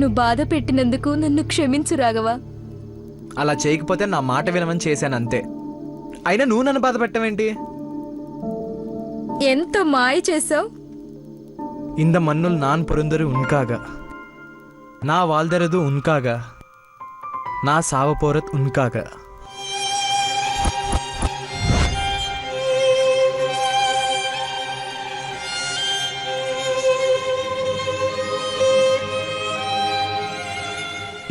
నిన్ను బాధ పెట్టినందుకు నన్ను క్షమించు రాఘవ. అలా చేయకపోతే నా మాట వినమని చేశాను అంతే. అయినా నువ్వు నన్ను బాధ పెట్టవేంటి? ఎంత మాయ చేసావు. இந்த மண்ணுள் நான் பொருந்தரு உன்காக, நான் வாழ்தறது உன்காக, நான் சாவ போறது உன்காக.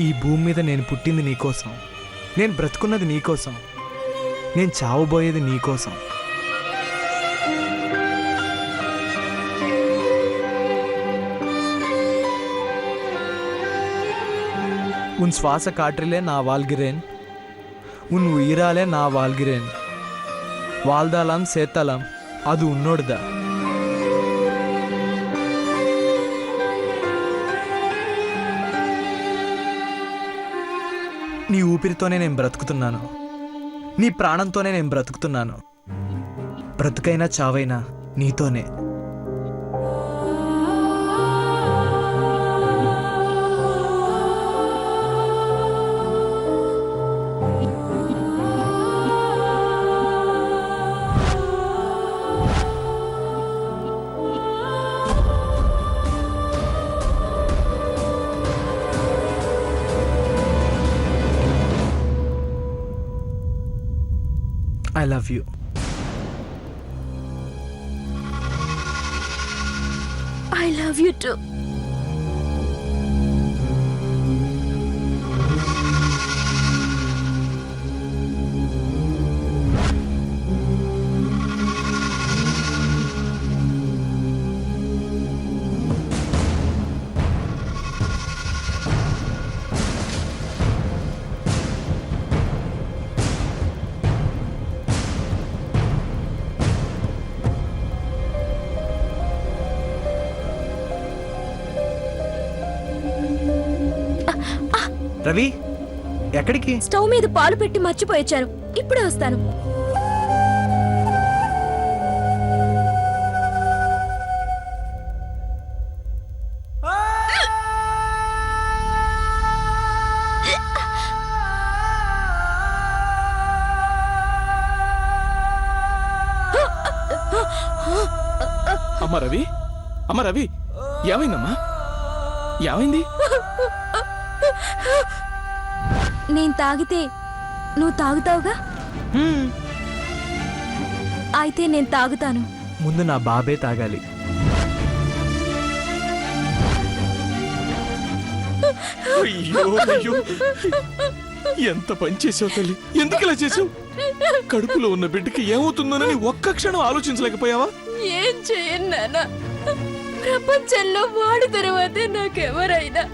ఈ భూమి మీద నేను పుట్టింది నీకోసం, నేను బ్రతుకున్నది నీకోసం, నేను చావబోయేది నీకోసం. உன் சுவாச காற்றிலே நான் வாழ்கிறேன், உன் உயிராலே நான் வாழ்கிறேன். வாழ்ந்தாலாம் சேர்த்தாலாம் அது உன்னோடுదా. నీ ఊపిరితోనే నేను బ్రతుకుతున్నాను, నీ ప్రాణంతోనే నేను బ్రతుకుతున్నాను. బ్రతుకైనా చావైనా నీతోనే. I love you. I love you too. Ravi, ఎక్కడికి? స్టవ్ మీద పాలు పెట్టి మర్చిపోయొచ్చాను, ఇప్పుడే వస్తాను. అమ్మ రవి, అమ్మ రవి, ఏమైందమ్మా? ఏమైంది? నేను తాగితే నువ్వు తాగుతావుగా, అయితే నేను తాగుతాను. ముందు నా బాబే తాగాలి. అయ్యో అయ్యో, ఎంత పని చేసావు తల్లి, ఎందుకు ఇలా చేసావు? కడుపులో ఉన్న బిడ్డకి ఏమవుతుందోనని ఒక్క క్షణం ఆలోచించలేకపోయావా? ఏం చేయను నాన్న, ప్రపంచంలో వాడి తరువాతే నాకెవరైనా,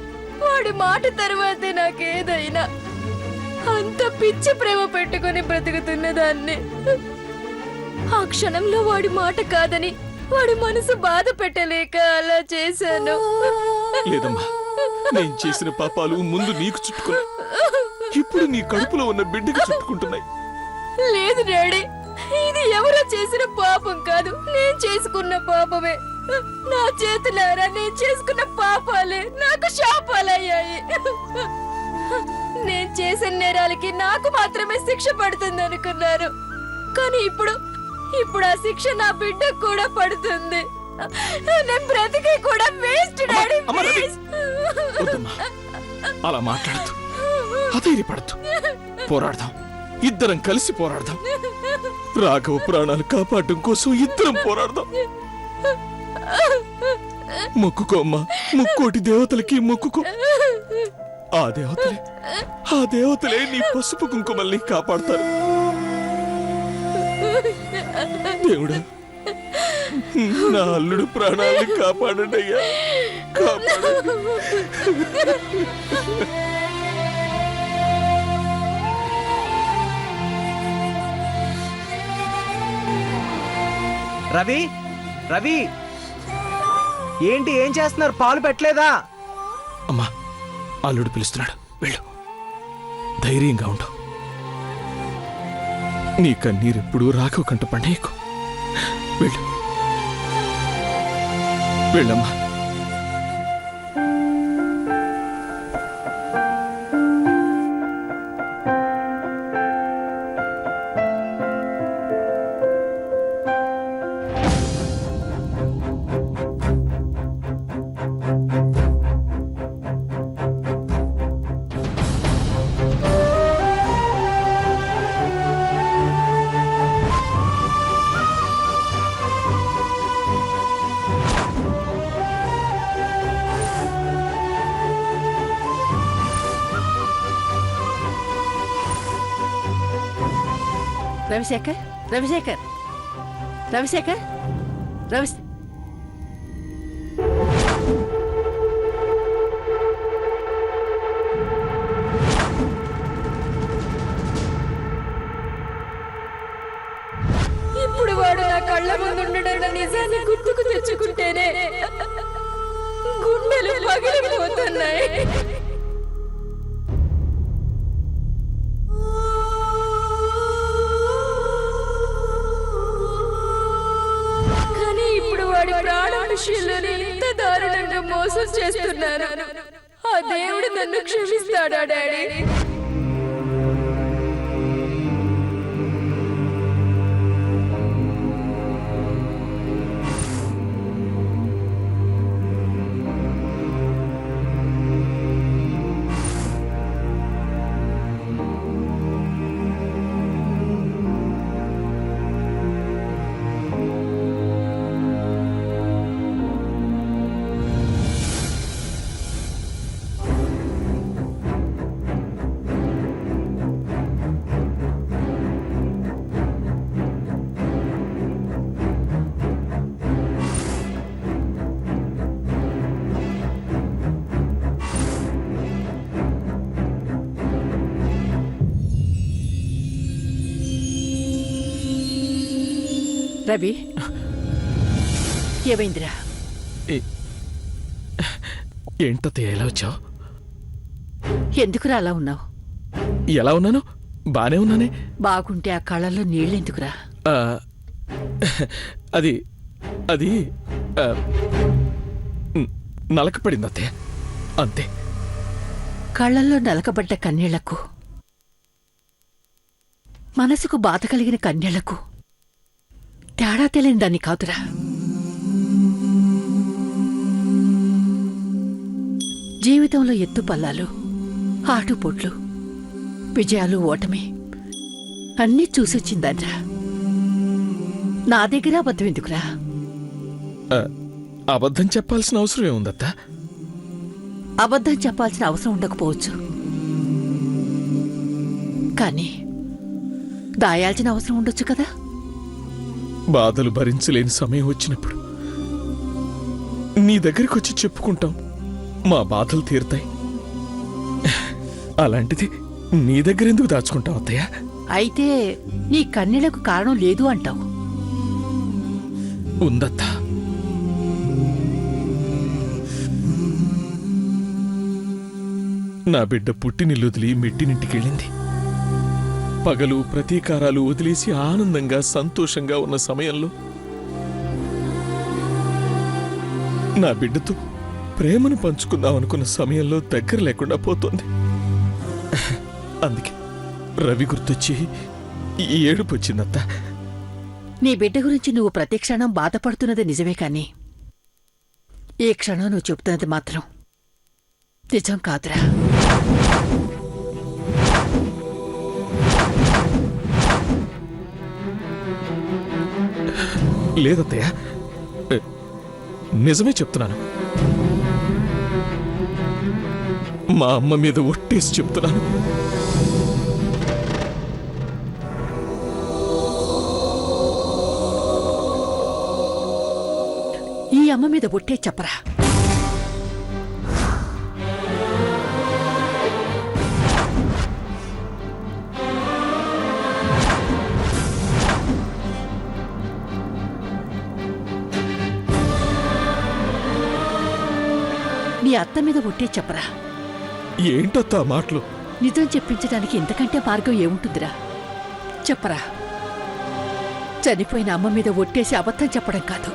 వాడి మాట తరువాతే నాకేదైనా. అంత పిచ్చి ప్రేమ పెట్టుకుని బ్రతుకుతున్న దాన్ని ఆ క్షణంలో వాడి మాట కాదని వాడి మనసు బాధ పెట్టలేక అలా చేశాను. లేదమ్మా, నేను చేసిన పాపాలు ముందు నీకు చుట్టుకున్నాయి, ఇప్పుడు నీ కడుపులో ఉన్న బిడ్డకి చుట్టుకుంటున్నాయి. లేదు డాడీ, ఇది ఎవరో చేసిన పాపం కాదు, నేను చేసుకున్న పాపమే. నా చేతులారా నేను చేసుకున్న పాపాలే నాకు శాపాలయ్యాయి. నేను చేసిన నేరాలకి నాకు మాత్రమే శిక్ష పడుతుంది అనుకున్నారు, కానీ ఇప్పుడు ఆ శిక్ష నా బిడ్డకు కూడా పడుతుంది. నేను బ్రతికి కూడా వేస్ట్ డాడీ, వేస్ట్. వద్దమ్మా, అలా మాట్లాడద్దు, అధైర్యపడద్దు. పోరాడదాం, ఇద్దరం కలిసి పోరాడదాం. రాఘవ ప్రాణాలు కాపాడడం కోసం ఇద్దరం పోరాడదాం. మొక్కుకో అమ్మా, ముక్కోటి దేవతలకి మొక్కుకో. ఆ దేవతలే నీ పసుపు కుంకుమల్ని కాపాడతారు. దేవుడా, నా అల్లుడు ప్రాణాల్ని కాపాడండి అయ్యా, కాపాడండి. రవి, రవి, ఏంటి ఏం చేస్తున్నారు? పాలు పెట్టలేదా? అమ్మా, అల్లుడు పిలుస్తున్నాడు, వెళ్ళు. ధైర్యంగా ఉండు. నీ కన్నీరెప్పుడు రాఘవ కంట పడేయకు. వెళ్ళు, వెళ్ళమ్మా. రవిశేఖర్ రవిశేఖర్ రవిశేఖర్ రవి ఇప్పుడు వాడు నా కళ్ళ ముందుండడన్న నిజాన్ని గుర్తుకు తెచ్చుకుంటేనే గుండెలు పగిలిపోతున్నాయి. కానీ ఇప్పుడు వాడి ప్రాణ విషయంలోనే ఇంత దారుణంగా మోసం చేస్తున్నారు. ఆ దేవుడు నన్ను క్షమిస్తాడా డాడీ? రవి ఏమైందిరా? ఏంటత్తయ్య ఎలా వచ్చావు? ఎందుకురా అలా ఉన్నావు? ఎలా ఉన్నాను? బానే ఉన్నానే. బాగుంటే ఆ కళ్ళల్లో నీళ్ళెందుకురా? ఆ, అది అది ఆ, నలకపడింది అత్తయ్య, అంతే. కళ్ళల్లో నలకబడ్డ కన్నీళ్లకు, మనసుకు బాధ కలిగిన కన్నీళ్లకు తేడా తెలియని దాన్ని కాదురా. జీవితంలో ఎత్తుపల్లాలు, ఆటుపోట్లు, విజయాలు, ఓటమి అన్నీ చూసొచ్చిందన్రా. నా దగ్గర అబద్ధం ఎందుకురా? అబద్ధం చెప్పాల్సిన అవసరం ఏముందత్తా? అబద్ధం చెప్పాల్సిన అవసరం ఉండకపోవచ్చు, కానీ దాయాల్సిన అవసరం ఉండొచ్చు కదా. బాధలు భరించలేని సమయం వచ్చినప్పుడు నీ దగ్గరికి వచ్చి చెప్పుకుంటాం, మా బాధలు తీరుతాయి. అలాంటిది నీ దగ్గర ఎందుకు దాచుకుంటావు అత్తయ్య? అయితే నీ కన్నీళ్లకు కారణం లేదు అంటావు. ఉందత్తా. నా బిడ్డ పుట్టినిల్లు వదిలి మెట్టినింటికెళ్ళింది. పగలు ప్రతీకారాలు వదిలేసి ఆనందంగా సంతోషంగా ఉన్న సమయంలో నా బిడ్డతో ప్రేమను పంచుకుందామనుకున్న సమయంలో దగ్గర లేకుండా పోతోంది. అందుకే రవి గుర్తొచ్చి ఈ ఏడుపు వచ్చిందత్తా. నీ బిడ్డ గురించి నువ్వు ప్రతి క్షణం బాధపడుతున్నది నిజమే కాని ఈ క్షణం నువ్వు చెబుతున్నది మాత్రం నిజం కాదురా. లేదత్తయ్య, నిజమే చెప్తున్నాను. మా అమ్మ మీద ఒట్టేసి చెప్తున్నాను. ఈ అమ్మ మీద ఒట్టే చెప్పరా. నీ అత్త మీద ఒట్టే చెప్పరా. ఏంటత్తా మాటలు? నిజం చెప్పించడానికి ఇంతకంటే మార్గం ఏముంటుందిరా? చెప్పరా. చనిపోయిన అమ్మ మీద ఒట్టేసి అబద్ధం చెప్పడం కాదు,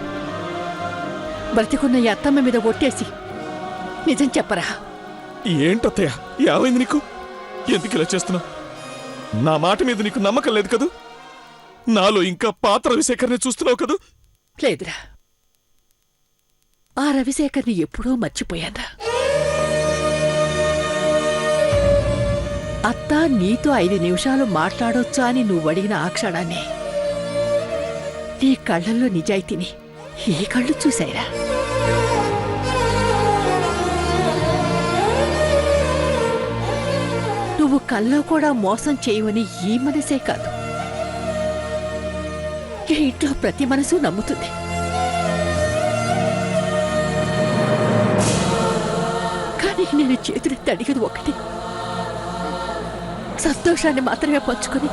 బ్రతికున్న ఈ అత్తమ్మ మీద ఒట్టేసి నిజం చెప్పరా. ఏంటత్తయ్య, ఏమైంది నీకు? ఎందుకు ఇలా చేస్తున్నావు? నా మాట మీద నీకు నమ్మకం లేదు కదూ? నాలో ఇంకా పాత రవిశేఖర్ని చూస్తున్నావు కదూ? లేదురా, ఆ రవిశేఖర్ని ఎప్పుడో మర్చిపోయానా. అత్త నీతో 5 నిమిషాలు మాట్లాడొచ్చా అని నువ్వు అడిగిన ఆ క్షణాన్ని నీ కళ్ళల్లో నిజాయితీని ఏ కళ్ళు చూశాయిరా. నువ్వు కల్లో కూడా మోసం చేయవని ఈ మనసే కాదు, ఈ ఇంట్లో ప్రతి మనసు నమ్ముతుంది. కానీ నేను చేతులెత్తి అడిగేది ఒకటి, సంతోషాన్ని మాత్రమే పంచుకొని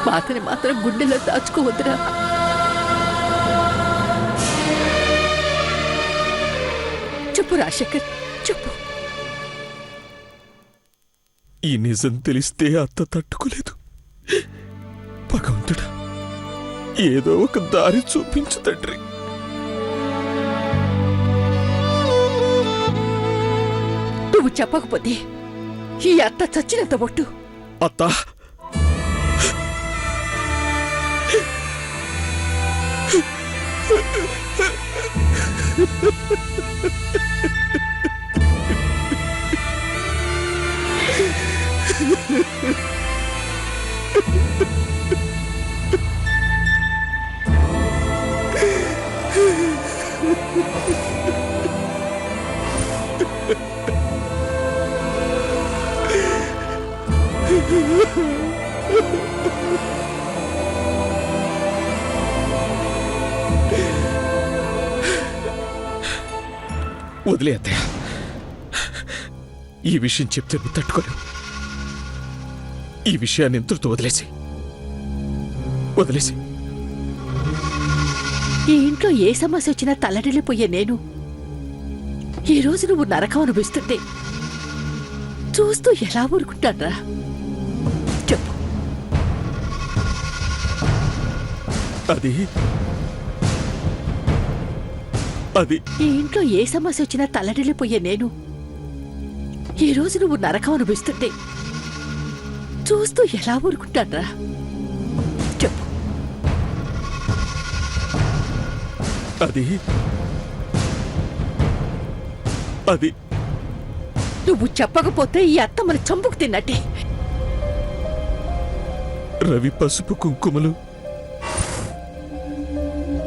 బాధని మాత్రం గుండెల్లో దాచుకోవద్దురా. చెప్పు రాజశేఖర్, చెప్పు. ఈ నిజం తెలిస్తే అత్త తట్టుకోలేదు. భగవంతుడా, ఏదో ఒక దారి చూపించు తండ్రి. నువ్వు చెప్పకపోతే ఈ అత్త చచ్చినంత ఒట్టు. అత్త, వదిలే అత్తయ్య. ఈ విషయం చెప్తే నువ్వు తట్టుకోలేవు. ఈ విషయాన్ని ఎంతటితో వదిలేసి ఈ ఇంట్లో ఏ సమస్య వచ్చినా తల్లడిల్లిపోయే నేను ఈ రోజు నువ్వు నరకం అనిపిస్తుంటే చూస్తూ ఎలా ఊరుకుంటాడ్రా? చెప్పు. అది ఈ ఇంట్లో ఏ సమస్య వచ్చినా తల్లడిల్లిపోయే నేను ఈ రోజు నువ్వు నరకం అనిపిస్తుంటే చూస్తూ ఎలా ఊరుకుంటాడ్రా? చెప్పు. అది నువ్వు చెప్పకపోతే ఈ అత్త మన చంపుకు తిన్నట్టే. రవి పసుపు కుంకుమలు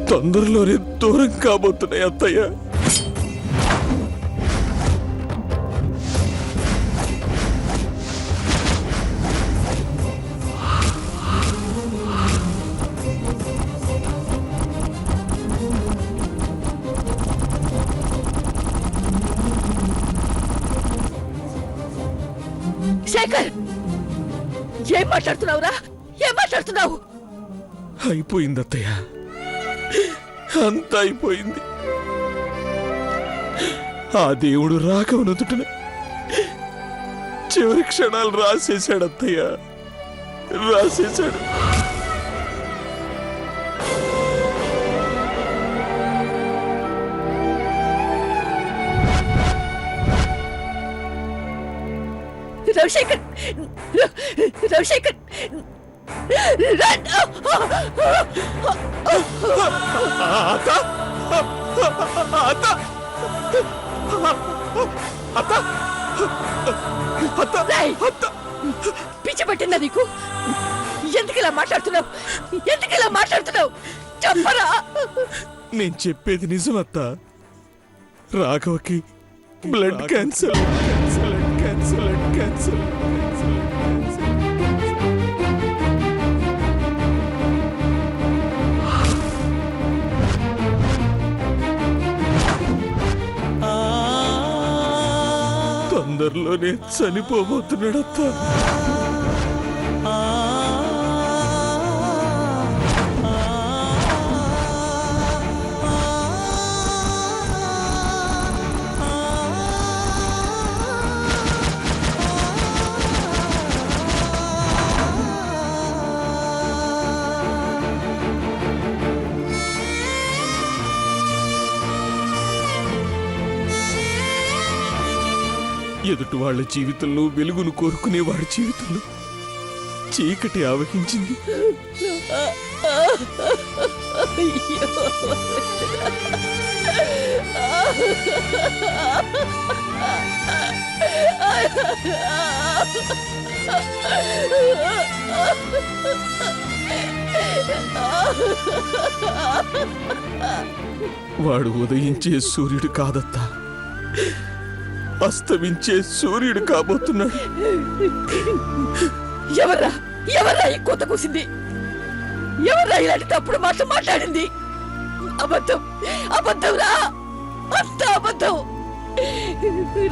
తొందరలోనే దూరం కాబోతున్నాయి అత్తయ్య. శేఖర్, ఏం మాట్లాడుతున్నావురా? ఏం మాట్లాడుతున్నావు? అయిపోయింది అత్తయ్య, అంతా అయిపోయింది. ఆ దేవుడు రాకవనుతుట చివరి క్షణాలు రాసేశాడు అత్తయ్య, రాసేశాడు. రవిశేఖర్, రవిశేఖర్, పిచ్చి పట్టిందా నీకు? ఎందుకు ఇలా మాట్లాడుతున్నావు? ఎందుకు ఇలా మాట్లాడుతున్నావు? చెప్పరా. నేను చెప్పేది నిజం అత్త. రాఘవకి బ్లడ్ క్యాన్సర్. తొందరలోనే చనిపోబోతున్నాడత్త. ఎదుటి వాళ్ళ జీవితంలో వెలుగును కోరుకునే వాడి జీవితంలో చీకటి ఆవహించింది. వాడు ఉదయించే సూర్యుడు కాదత్తా, అస్తమించే సూర్యుడు కాబోతున్నాడు. ఎవరా ఎవరా ఈ కోత కూసింది? ఎవరా ఇలాంటి తప్పుడు మాట మాట్లాడింది? అబద్ధం, అబద్ధం రా, అంత అబద్ధం.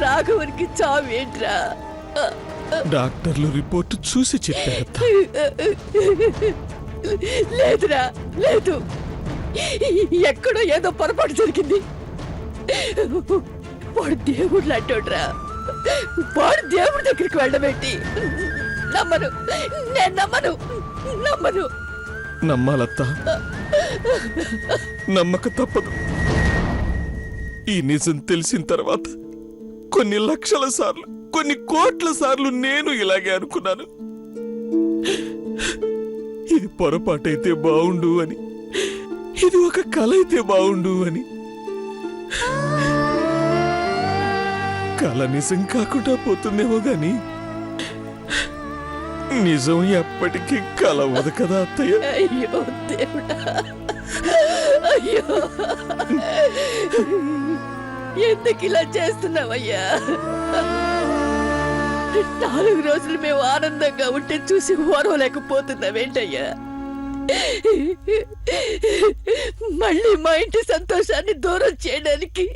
రాఘవనికి చావేంట్రా? డాక్టర్లు రిపోర్టు చూసి చెప్పారత్త. లేదురా, లేదు. ఎక్కడో ఏదో పొరపాటు జరిగింది. వాడు దేవుడు లాంటోడ్రా. వాడు దేవుడి దగ్గరికి వెళ్ళబెట్టి నమ్మను, నేను నమ్మను, నమ్మను. నమ్మాలత్త, నమ్మక తప్పదు. ఈ నిజం తెలిసిన తర్వాత కొన్ని లక్షల సార్లు, కొన్ని కోట్ల సార్లు నేను ఇలాగే అనుకున్నాను. ఇది పొరపాటైతే బావుండు అని, ఇది ఒక కల అయితే బావుండు అని. కల నిజం కాకుండా పోతుందేమో గాని నిజం ఎప్పటికీ కలవదు కదా అత్తయ్య. అయ్యో దేవుడా, అయ్యో, ఎందుకు ఇలా చేస్తున్నావయ్యా? 4 రోజులు మేము ఆనందంగా ఉంటే చూసి ఓరవలేకపోతున్నావేంటయ్యా? మళ్ళీ మా ఇంటి సంతోషాన్ని దూరం చేయడానికి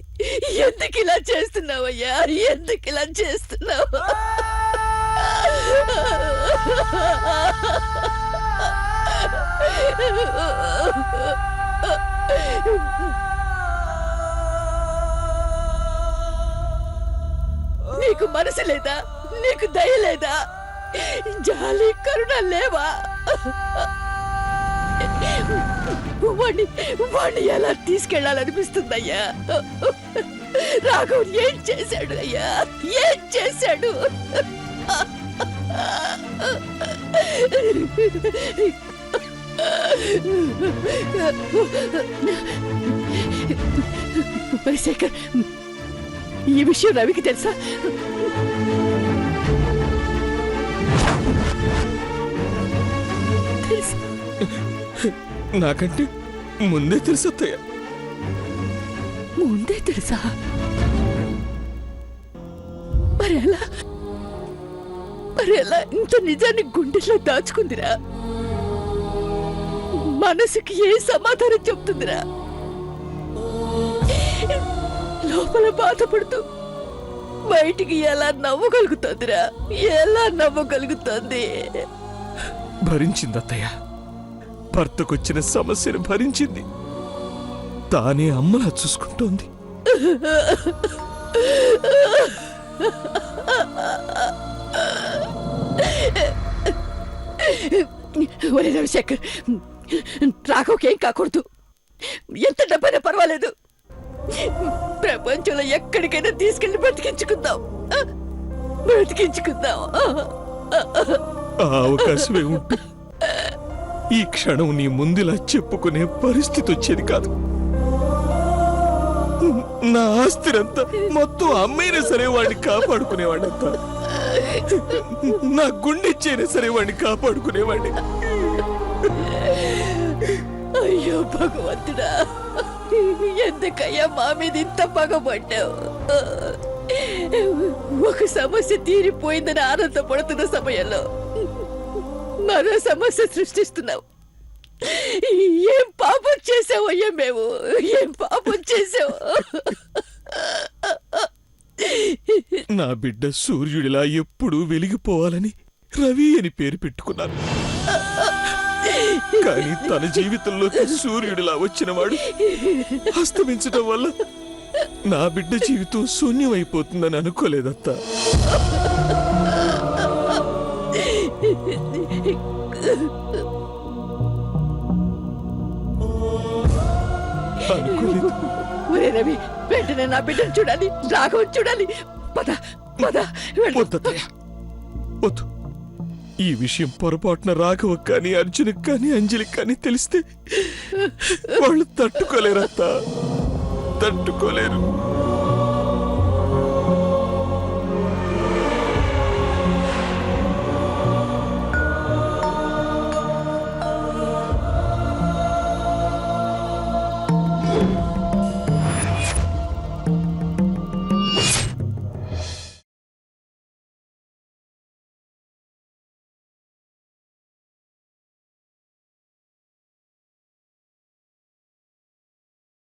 ఎందుకు ఇలా చేస్తున్నావయ్యా? ఎందుకు ఇలా చేస్తున్నావు? నీకు మనసు లేదా? నీకు దయ లేదా? జాలి కరుణ లేవా? వాణ్ణి ఎలా తీసుకెళ్లాలనిపిస్తుందయ్యా? రాఘవ్ ఏం చేశాడు అయ్యా? ఏం చేశాడు? మరి శేఖర్, ఈ విషయం రవికి తెలుసా? తెలుసా? నాకంటే ముందే తెలుసు అత్తయ్య. ముందే తెలుసా? మరి ఎలా ఇంత నిజాన్ని గుండెల్లో దాచుకుందిరా? మనసుకి ఏ సమాధానం చెప్తుందిరా? లోపల బాధపడుతూ బయటికి ఎలా నవ్వగలుగుతుందిరా? ఎలా నవ్వగలుగుతుంది? భరించింది అత్తయ్య. భర్తకొచ్చిన సమస్యను భరించింది. తానే అమ్మలా చూసుకుంటోంది. ఒరే రవిశేఖర్, రాఘవకేం కాకూడదు. ఎంత డబ్బైనా పర్వాలేదు. ప్రపంచంలో ఎక్కడికైనా తీసుకెళ్లి బ్రతికించుకుందాం. ఆ అవకాశమే ఉంటే ఈ క్షణం నీ ముందులా చెప్పుకునే పరిస్థితి వచ్చేది కాదు. నా ఆస్తిరంతా మొత్తం అమ్మైనా సరే వాడిని కాపాడుకునేవాడంతా. నా గుండెచ్చైనా సరే వాడిని కాపాడుకునేవాడిని. అయ్యో భగవంతుడా, ఎందుకయ్యా మా మీద ఇంత పగబడ్డావు? ఒక సమస్య తీరిపోయిందని ఆనందపడుతున్న సమయంలో మరో సమస్య సృష్టిస్తున్నావు. ఏం పాపం చేసావయ్యా మేము? ఏం పాపం చేసావు? నా బిడ్డ సూర్యుడిలా ఎప్పుడూ వెలిగిపోవాలని రవి అని పేరు పెట్టుకున్నాను. కానీ తన జీవితంలోకి సూర్యుడిలా వచ్చినవాడు అస్తమించడం వల్ల నా బిడ్డ జీవితం శూన్యమైపోతుందని అనుకోలేదత్తా. అనుకోలేదు. ఒరే రవి, వెంటనే నా బిడ్డను చూడాలి, రాఘవన్ చూడాలి. పద పద. వద్దత్తయ్య, వద్దు. ఈ విషయం పొరపాటున రాఘవ కానీ అర్జునికి కానీ అంజలికి కానీ తెలిస్తే వాళ్ళు తట్టుకోలేరత్తా, తట్టుకోలేరు.